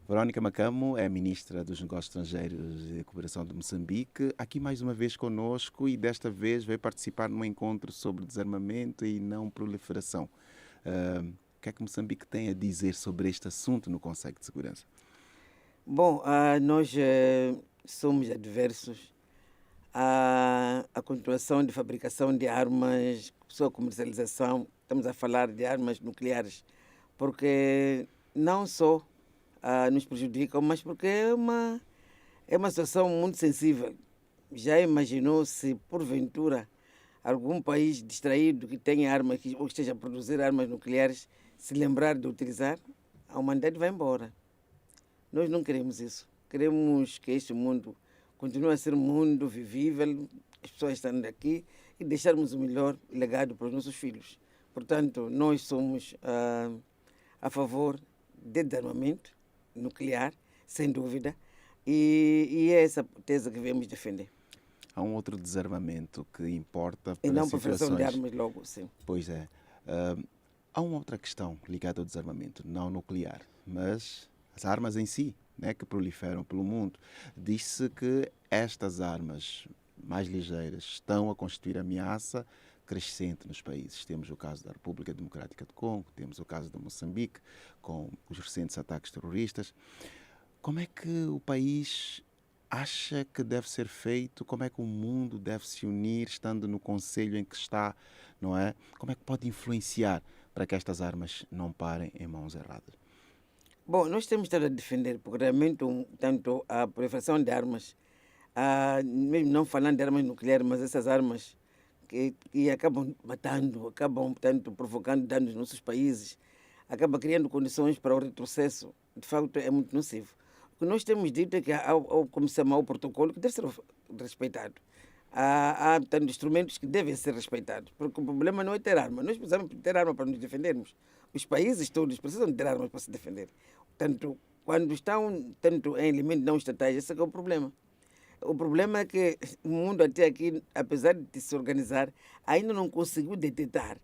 Verónica Macamo é Ministra dos Negócios Estrangeiros e Cooperação de Moçambique, aqui mais uma vez conosco e desta vez veio participar num encontro sobre desarmamento e não proliferação. O que é que Moçambique tem a dizer sobre este assunto no Conselho de Segurança? Bom, nós somos adversos à continuação de fabricação de armas, sua comercialização. Estamos a falar de armas nucleares, porque não só nos prejudicam, mas porque é uma situação muito sensível. Já imaginou se, porventura, algum país distraído que tenha armas ou que esteja a produzir armas nucleares se lembrar de utilizar? A humanidade vai embora. Nós não queremos isso. Queremos que este mundo continue a ser um mundo vivível, as pessoas estando aqui e deixarmos o melhor legado para os nossos filhos. Portanto, nós somos a favor de desarmamento nuclear, sem dúvida, e é essa tese que viemos defender. Há um outro desarmamento que importa E para não proliferação de situações... armas logo, sim. Pois é. Há uma outra questão ligada ao desarmamento, não nuclear, mas as armas em si, né, que proliferam pelo mundo. Diz-se que estas armas mais ligeiras estão a constituir ameaça crescente nos países. Temos o caso da República Democrática do Congo, temos o caso de Moçambique, com os recentes ataques terroristas. Como é que o país acha que deve ser feito? Como é que o mundo deve se unir, estando no conselho em que está, não é? Como é que pode influenciar para que estas armas não parem em mãos erradas? Bom, nós temos estado a defender, porque realmente tanto a proliferação de armas, mesmo não falando de armas nucleares, mas essas armas que acabam matando, acabam, portanto, provocando danos nos nossos países, acaba criando condições para o retrocesso, de facto é muito nocivo. O que nós temos dito é que como se chama o protocolo, que deve ser respeitado. Há portanto, instrumentos que devem ser respeitados, porque o problema não é ter arma. Nós precisamos ter arma para nos defendermos. Os países todos precisam de ter armas para se defender. Portanto, quando estão tanto em elementos não estatais, esse é que é o problema. O problema é que o mundo até aqui, apesar de se organizar, ainda não conseguiu detectar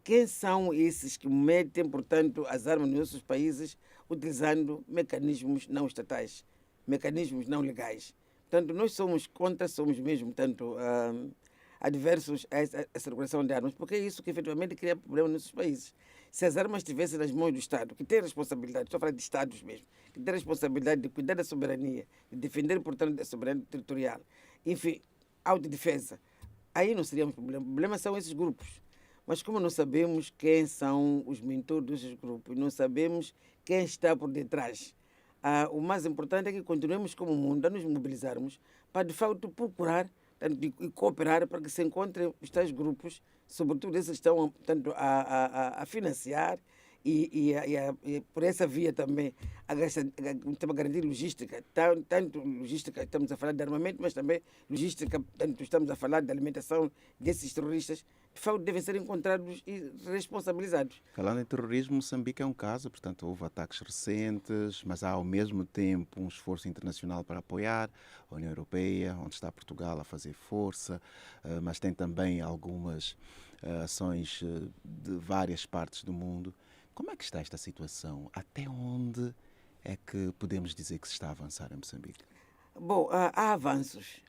quem são esses que metem, portanto, as armas nos nossos países utilizando mecanismos não estatais, mecanismos não legais. Portanto, nós somos mesmo, tanto adversos a essa circulação de armas, porque é isso que efetivamente cria problemas nos nossos países. Se as armas estivessem nas mãos do Estado, que tem responsabilidade, estou a falar de Estados mesmo, que tem responsabilidade de cuidar da soberania, de defender, portanto, a soberania territorial, enfim, autodefesa, aí não seríamos problema. O problema são esses grupos. Mas como não sabemos quem são os mentores desses grupos, não sabemos quem está por detrás, o mais importante é que continuemos como mundo a nos mobilizarmos para, de facto, procurar e cooperar para que se encontrem os tais grupos, sobretudo esses que estão tanto a financiar e por essa via também a garantir logística, tanto logística, estamos a falar de armamento, mas também logística, tanto estamos a falar de alimentação desses terroristas, de facto devem ser encontrados e responsabilizados. Falando em terrorismo, Moçambique é um caso, portanto, houve ataques recentes, mas há ao mesmo tempo um esforço internacional para apoiar a União Europeia, onde está Portugal a fazer força, mas tem também algumas ações de várias partes do mundo. Como é que está esta situação? Até onde é que podemos dizer que se está a avançar em Moçambique? Bom, há avanços.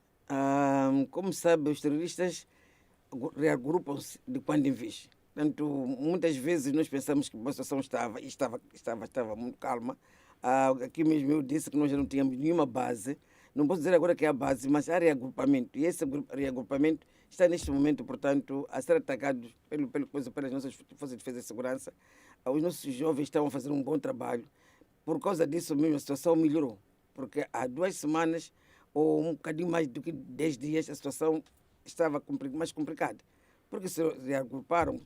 Como sabe, os terroristas reagrupam-se de quando em vez. Portanto, muitas vezes nós pensamos que a situação estava muito calma. Aqui mesmo eu disse que nós já não tínhamos nenhuma base. Não posso dizer agora que é a base, mas há reagrupamento. E esse reagrupamento está neste momento, portanto, a ser atacado pelas nossas forças de defesa e segurança. Os nossos jovens estão a fazer um bom trabalho. Por causa disso mesmo, a situação melhorou. Porque há 2 semanas, ou um bocadinho mais do que 10 dias, a situação estava mais complicada. Porque se reagruparam,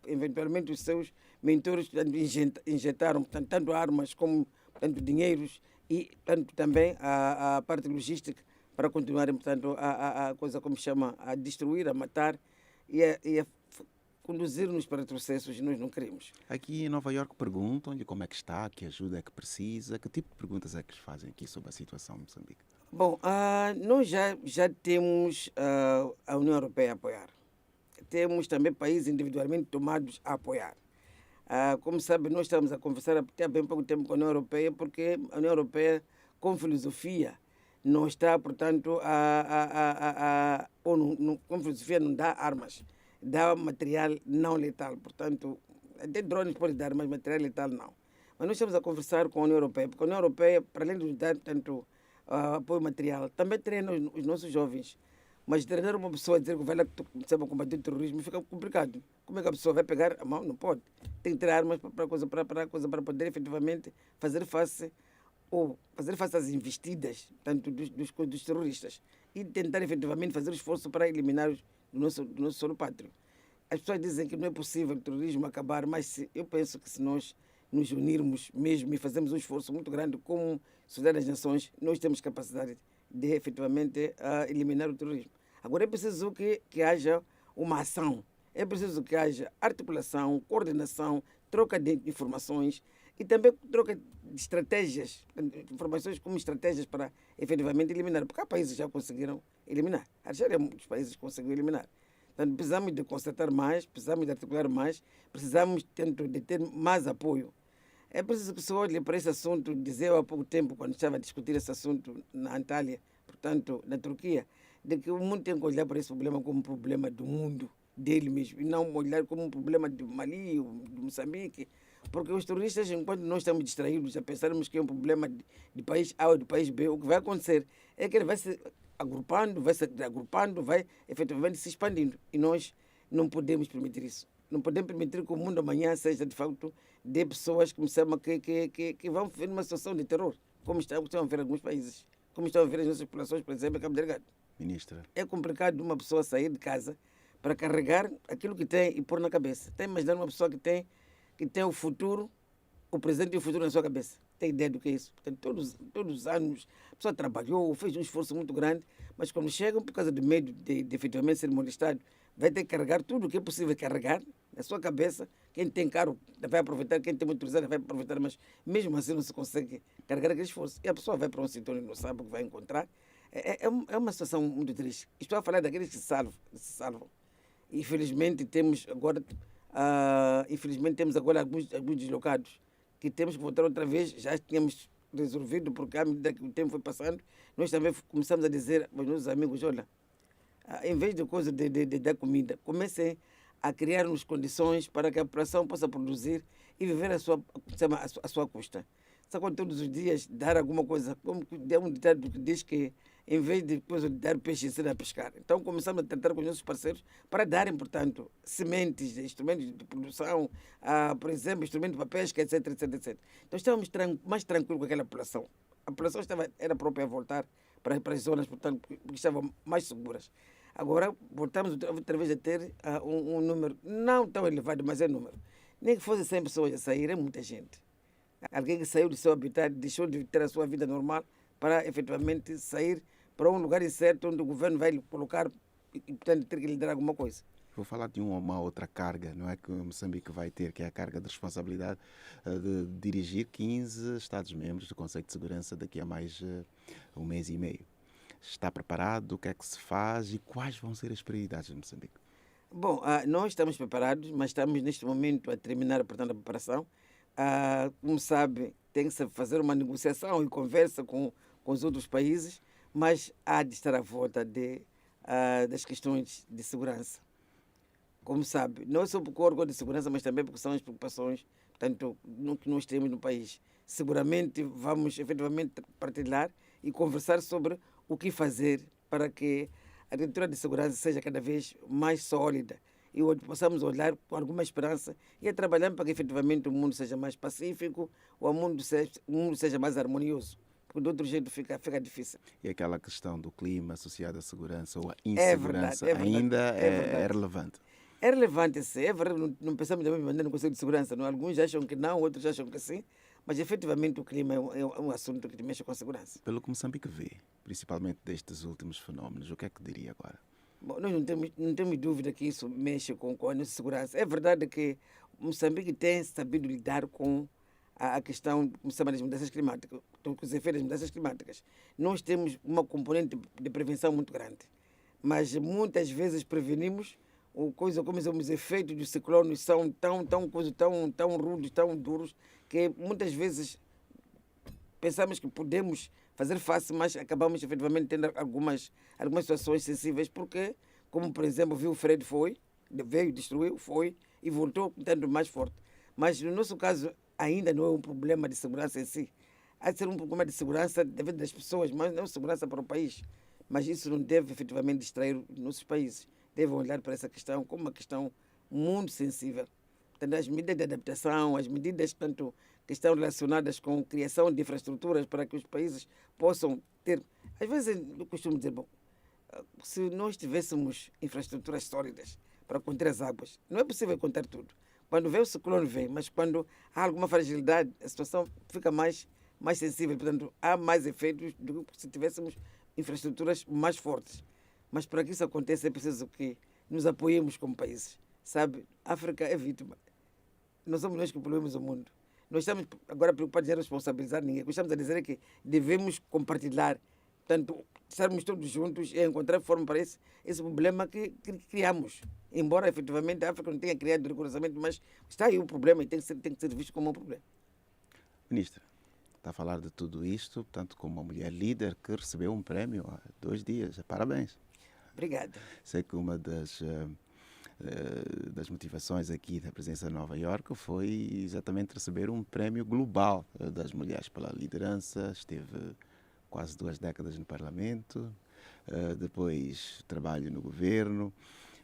eventualmente os seus mentores injetaram tanto armas como tanto dinheiros e tanto também a parte logística para continuarem, portanto, a coisa como chama, a destruir, a matar e a conduzir-nos para retrocessos e nós não queremos. Aqui em Nova Iorque perguntam-lhe como é que está, que ajuda é que precisa, que tipo de perguntas é que lhes fazem aqui sobre a situação em Moçambique? Bom, nós já temos a União Europeia a apoiar. Temos também países individualmente tomados a apoiar. Como sabe, nós estamos a conversar há bem pouco tempo com a União Europeia, porque a União Europeia, com filosofia, não está, portanto, com filosofia não dá armas, dá material não letal. Portanto, até drones pode dar, mas material letal não. Mas nós estamos a conversar com a União Europeia, porque a União Europeia, para além de nos dar tanto apoio material, também treina os nossos jovens. Mas treinar uma pessoa a dizer que vai lá combater o terrorismo fica complicado. Como é que a pessoa vai pegar a mão? Não pode. Tem que ter armas para poder efetivamente fazer face às investidas tanto dos terroristas e tentar efetivamente fazer esforço para eliminar do nosso solo pátrio. As pessoas dizem que não é possível o terrorismo acabar, mas eu penso que se nós nos unirmos mesmo e fazermos um esforço muito grande como Sociedade das Nações, nós temos capacidade de efetivamente eliminar o terrorismo. Agora é preciso que haja uma ação, é preciso que haja articulação, coordenação, troca de informações e também troca de estratégias, informações como estratégias para efetivamente eliminar, porque há países que já conseguiram eliminar. A Argélia é um dos países que conseguiu eliminar. Portanto, precisamos de constatar mais, precisamos de articular mais, precisamos de ter mais apoio. É preciso que se olhe para esse assunto, dizer há pouco tempo, quando estava a discutir esse assunto na Antália, portanto, na Turquia, de que o mundo tem que olhar para esse problema como um problema do mundo, dele mesmo, e não olhar como um problema do Mali, de Moçambique, porque os terroristas, enquanto nós estamos distraídos a pensarmos que é um problema de país A ou de país B, o que vai acontecer é que ele vai se agrupando, vai efetivamente se expandindo, e nós não podemos permitir isso. Não podemos permitir que o mundo amanhã seja, de facto, de pessoas que vão viver numa situação de terror, como estão a ver alguns países, como estão a ver as nossas populações, por exemplo, em Cabo Delgado. Ministra. É complicado uma pessoa sair de casa para carregar aquilo que tem e pôr na cabeça. Tem imaginar uma pessoa que tem o futuro, o presente e o futuro na sua cabeça. Tem ideia do que é isso? Portanto, todos os anos a pessoa trabalhou, fez um esforço muito grande, mas quando chegam, por causa do medo de efetivamente ser molestado, vai ter que carregar tudo o que é possível carregar na sua cabeça. Quem tem carro vai aproveitar, quem tem motorizado vai aproveitar, mas mesmo assim não se consegue carregar aquele esforço. E a pessoa vai para um sítio onde não sabe o que vai encontrar. É uma situação muito triste. Estou a falar daqueles que se salvam. Infelizmente temos agora, alguns deslocados que temos que voltar outra vez. Já tínhamos resolvido, porque à medida que o tempo foi passando, nós também começamos a dizer aos nossos amigos, olha, em vez de dar comida, comecem a criar-nos condições para que a população possa produzir e viver a sua custa. Só quando todos os dias dar alguma coisa, como é um ditado que diz que em vez de dar peixe, ensina a pescar. Então começamos a tratar com os nossos parceiros para darem, portanto, sementes, instrumentos de produção, por exemplo, instrumentos para pesca, etc, etc, etc. Então estávamos mais tranquilos com aquela população. A população era própria a voltar para as zonas, portanto, que estavam mais seguras. Agora voltamos outra vez a ter um número não tão elevado, mas é número. Nem que fosse 100 pessoas a sair, é muita gente. Alguém que saiu do seu habitat, deixou de ter a sua vida normal para efetivamente sair para um lugar incerto onde o governo vai lhe colocar e, portanto, ter que lhe dar alguma coisa. Vou falar de uma outra carga, não é, que Moçambique vai ter, que é a carga de responsabilidade de dirigir 15 Estados-membros do Conselho de Segurança daqui a mais um mês e meio. Está preparado? O que é que se faz e quais vão ser as prioridades de Moçambique? Bom, nós estamos preparados, mas estamos neste momento a terminar, portanto, a preparação. Como sabe, tem que se fazer uma negociação e conversa com os outros países, mas há de estar à volta das questões de segurança. Como sabe, não só porque o órgão de segurança, mas também porque são as preocupações, portanto, que nós temos no país. Seguramente vamos efetivamente partilhar e conversar sobre o que fazer para que a arquitetura de segurança seja cada vez mais sólida e onde possamos olhar com alguma esperança e a trabalhar para que efetivamente o mundo seja mais pacífico, o mundo seja mais harmonioso, porque de outro jeito fica difícil. E aquela questão do clima associado à segurança ou à insegurança ainda é relevante? É relevante, sim. É verdade, não pensamos da mesma maneira no Conselho de Segurança. Não? Alguns acham que não, outros acham que sim, mas efetivamente o clima é um assunto que mexe com a segurança. Pelo que Moçambique vê, principalmente destes últimos fenómenos, o que é que diria agora? Bom, nós não temos dúvida que isso mexe com a nossa segurança. É verdade que Moçambique tem sabido lidar com a questão, como se chama, das mudanças climáticas, com os efeitos das mudanças climáticas. Nós temos uma componente de prevenção muito grande, mas muitas vezes prevenimos como os efeitos dos ciclones são tão rudes, tão duros, que muitas vezes pensamos que podemos fazer face, mas acabamos efetivamente tendo algumas situações sensíveis, porque, como por exemplo, viu o Fred veio, destruiu, foi e voltou tanto mais forte. Mas no nosso caso ainda não é um problema de segurança em si. Há de ser um problema de segurança devido das pessoas, mas não segurança para o país. Mas isso não deve efetivamente distrair os nossos países. Devem olhar para essa questão como uma questão muito sensível. Portanto, as medidas de adaptação, as medidas tanto que estão relacionadas com a criação de infraestruturas para que os países possam ter. Às vezes eu costumo dizer, bom, se nós tivéssemos infraestruturas sólidas para conter as águas, não é possível conter tudo. Quando vem o ciclone, vem, mas quando há alguma fragilidade, a situação fica mais sensível. Portanto, há mais efeitos do que se tivéssemos infraestruturas mais fortes. Mas para que isso aconteça é preciso que nos apoiemos como países. Sabe, a África é vítima. Não somos nós que poluímos o mundo. Nós estamos agora preocupados em responsabilizar ninguém. O que estamos a dizer é que devemos compartilhar, portanto, estarmos todos juntos e encontrar forma para esse problema que criamos. Embora, efetivamente, a África não tenha criado rigorosamente, mas está aí o problema e tem que ser visto como um problema. Ministra, está a falar de tudo isto, portanto, como uma mulher líder que recebeu um prémio há 2 dias. Parabéns. Obrigada. Sei que uma das motivações aqui da presença de Nova Iorque foi exatamente receber um prémio global das mulheres pela liderança. Esteve quase 2 décadas no Parlamento, depois trabalho no governo.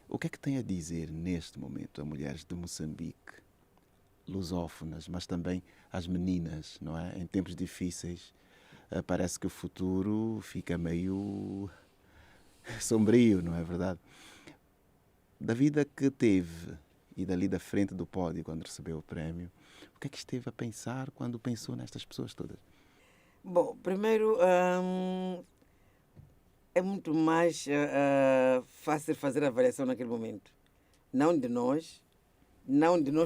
O que é que tem a dizer neste momento a mulheres de Moçambique, lusófonas, mas também as meninas, não é? Em tempos difíceis, parece que o futuro fica meio sombrio, não é verdade? Da vida que teve e dali da frente do pódio quando recebeu o prémio, o que é que esteve a pensar quando pensou nestas pessoas todas? Bom, primeiro, é muito mais fácil fazer a avaliação naquele momento. Não de nós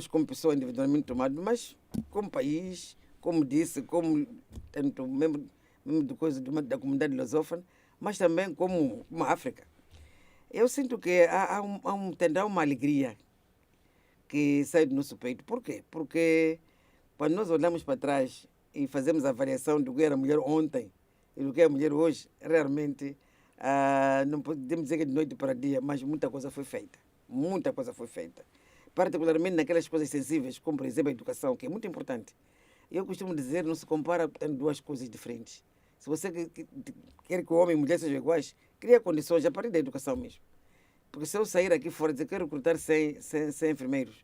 como pessoa individualmente tomada, mas como país, como disse, como tanto membro da comunidade lusófona, mas também como a África. Eu sinto que há uma alegria que sai do nosso peito. Por quê? Porque quando nós olhamos para trás e fazemos a avaliação do que era a mulher ontem e do que é a mulher hoje, realmente não podemos dizer que é de noite para dia, mas muita coisa foi feita. Muita coisa foi feita. Particularmente naquelas coisas sensíveis, como por exemplo a educação, que é muito importante. Eu costumo dizer, não se compara duas coisas diferentes. Se você quer que o homem e a mulher sejam iguais, cria condições a partir da educação mesmo. Porque se eu sair aqui fora e dizer que quero recrutar 100 enfermeiros,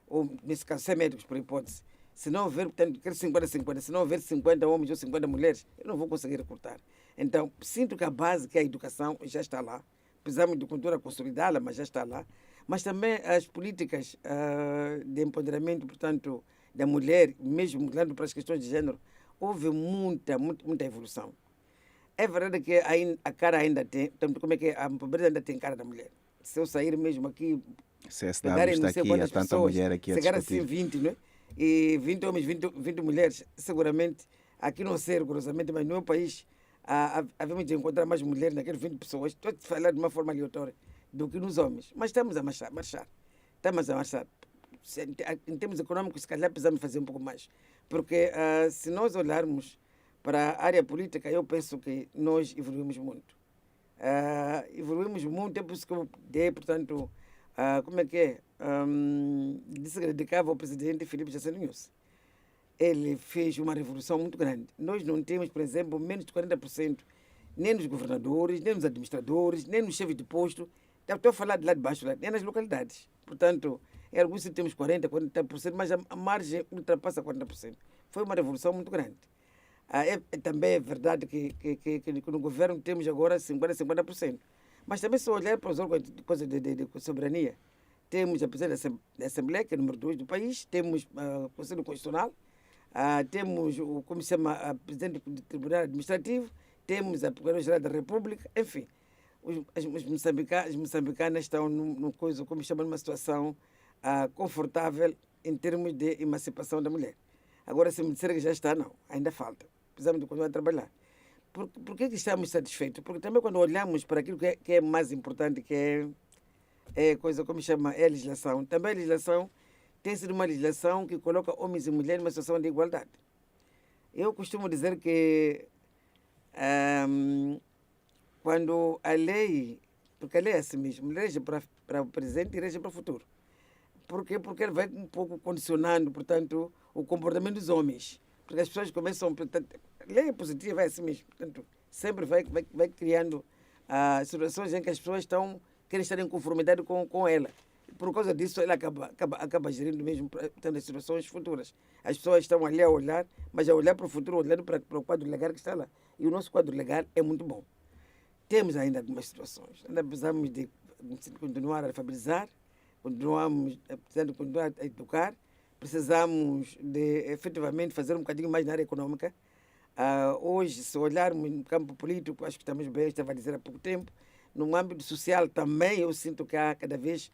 ou nesse caso 100 médicos por hipótese, se não houver, portanto, quero 50-50, se não houver 50 homens ou 50 mulheres, eu não vou conseguir recrutar. Então, sinto que a base, que é a educação, já está lá. Precisamos de cultura consolidá-la, mas já está lá. Mas também as políticas de empoderamento, portanto, da mulher, mesmo olhando para as questões de género, houve muita evolução. É verdade que a cara ainda tem, portanto, como é que a pobreza ainda tem cara da mulher. Se eu sair mesmo aqui, CSW está aqui, há tanta mulher aqui a chegar discutir. assim 20, não é? E 20 homens, 20 mulheres, seguramente, aqui não sei rigorosamente, mas no meu país, havemos de encontrar mais mulheres naquelas 20 pessoas, estou a falar de uma forma aleatória, do que nos homens. Mas estamos a marchar. Estamos a marchar. Em termos econômicos, se calhar precisamos fazer um pouco mais. Porque se nós olharmos para a área política, eu penso que nós evoluímos muito. Evoluímos muito, é por isso que eu dei, portanto, como é que é? Disse que dedicava ao presidente Filipe Jacinto. Ele fez uma revolução muito grande. Nós não temos, por exemplo, menos de 40%, nem nos governadores, nem nos administradores, nem nos chefes de posto. Estou a falar de lá de baixo, nem nas localidades. Portanto, em alguns temos 40%, mas a margem ultrapassa 40%. Foi uma revolução muito grande. Também é verdade que no governo temos agora 50%. Mas também se olhar para os órgãos de soberania, temos a presidência da Assembleia, que é o número 2 do país, temos o Conselho Constitucional, temos como se chama, a presidente do Tribunal Administrativo, temos a Procuradora-Geral da República, enfim. Os moçambicanos estão como chama, numa situação confortável em termos de emancipação da mulher. Agora, se me disser que já está, não, ainda falta. Precisamos de continuar a trabalhar. Por que estamos satisfeitos? Porque também quando olhamos para aquilo que é mais importante, que é é coisa como chama, é a legislação. Também a legislação tem sido uma legislação que coloca homens e mulheres numa situação de igualdade. Eu costumo dizer que quando a lei, porque a lei é assim mesmo, rege para o presente e rege para o futuro. Por quê? Porque ele vai um pouco condicionando, portanto, o comportamento dos homens. Porque as pessoas começam, portanto, a lei é positiva, é assim mesmo. Portanto, sempre vai criando situações em que as pessoas querem estar em conformidade com ela. Por causa disso, ela acaba gerindo mesmo, portanto, as situações futuras. As pessoas estão ali a olhar, mas a olhar para o futuro, olhando para o quadro legal que está lá. E o nosso quadro legal é muito bom. Temos ainda algumas situações. Ainda precisamos de continuar a alfabetizar, precisamos de continuar a educar, precisamos de efetivamente fazer um bocadinho mais na área econômica. Hoje, se olharmos no campo político, acho que estamos bem, estava a dizer há pouco tempo. No âmbito social também eu sinto que há cada vez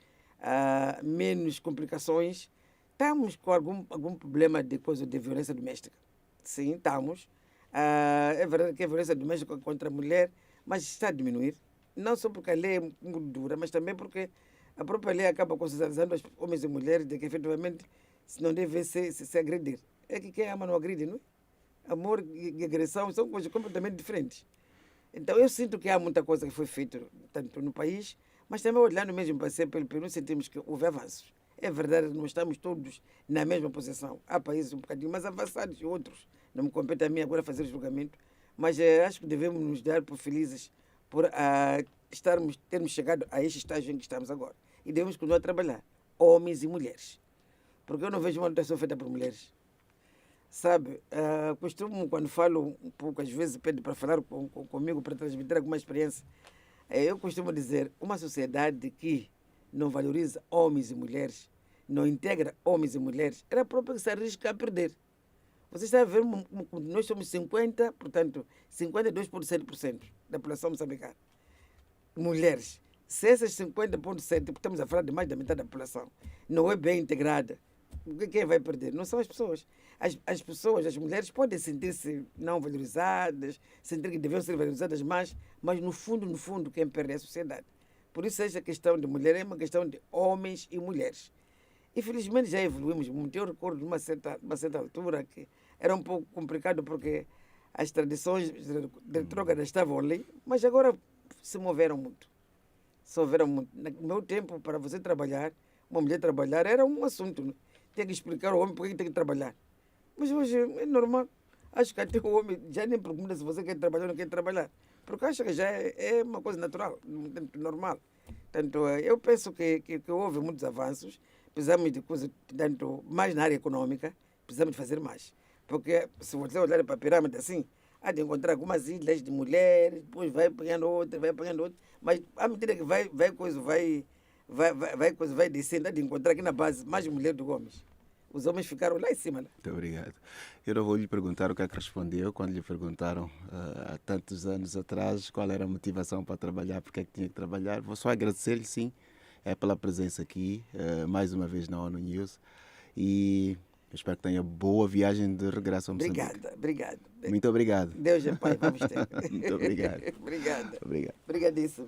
menos complicações. Estamos com algum problema de violência doméstica. Sim, estamos. É verdade que a violência doméstica contra a mulher, mas está a diminuir. Não só porque a lei é muito dura, mas também porque a própria lei acaba conscientizando os homens e mulheres de que efetivamente se não devem se agredir. É que quem ama não agride, não é? Amor e agressão são coisas completamente diferentes. Então eu sinto que há muita coisa que foi feita, tanto no país, mas também olhando mesmo para ser pelo Peru, sentimos que houve avanços. É verdade que não estamos todos na mesma posição. Há países um bocadinho mais avançados e outros. Não me compete a mim agora fazer o julgamento, mas acho que devemos nos dar por felizes por termos chegado a este estágio em que estamos agora. E devemos continuar a trabalhar, homens e mulheres. Porque eu não vejo uma lutação feita por mulheres. Sabe, costumo, quando falo um pouco, às vezes pede para falar comigo, para transmitir alguma experiência. Eu costumo dizer, uma sociedade que não valoriza homens e mulheres, não integra homens e mulheres, ela própria que se arrisca a perder. Você está a ver, nós somos 50, portanto, 52,7% da população moçambicana. Mulheres. Se essas 50,7%, estamos a falar de mais da metade da população, não é bem integrada, quem vai perder? Não são as pessoas. As pessoas, as mulheres podem sentir-se não valorizadas, sentir que deviam ser valorizadas mais, mas no fundo, quem perde é a sociedade. Por isso, essa questão de mulher é uma questão de homens e mulheres. Infelizmente, já evoluímos muito. Eu recordo de uma certa altura que era um pouco complicado porque as tradições retrógradas estavam ali, mas agora se moveram muito. No meu tempo, para você trabalhar, uma mulher trabalhar era um assunto. Tem que explicar ao homem porque tem que trabalhar. Mas hoje é normal. Acho que até o homem já nem pergunta se você quer trabalhar ou não quer trabalhar. Porque acha que já é uma coisa natural, normal. Portanto, eu penso que houve muitos avanços. Precisamos de coisas, tanto mais na área econômica, precisamos de fazer mais. Porque se você olhar para a pirâmide assim, há de encontrar algumas ilhas de mulheres, depois vai apanhando outras, mas à medida que vai descendo, há de encontrar aqui na base mais mulheres do que homens. Os homens ficaram lá em cima. Né? Muito obrigado. Eu não vou lhe perguntar o que é que respondeu quando lhe perguntaram há tantos anos atrás qual era a motivação para trabalhar, porque é que tinha que trabalhar. Vou só agradecer-lhe, sim, pela presença aqui, mais uma vez na ONU News. E espero que tenha boa viagem de regresso a Moçambique. Obrigada. Muito obrigado. Deus é Pai, vamos ter. Muito obrigado. Obrigada. Obrigado. Obrigadíssimo.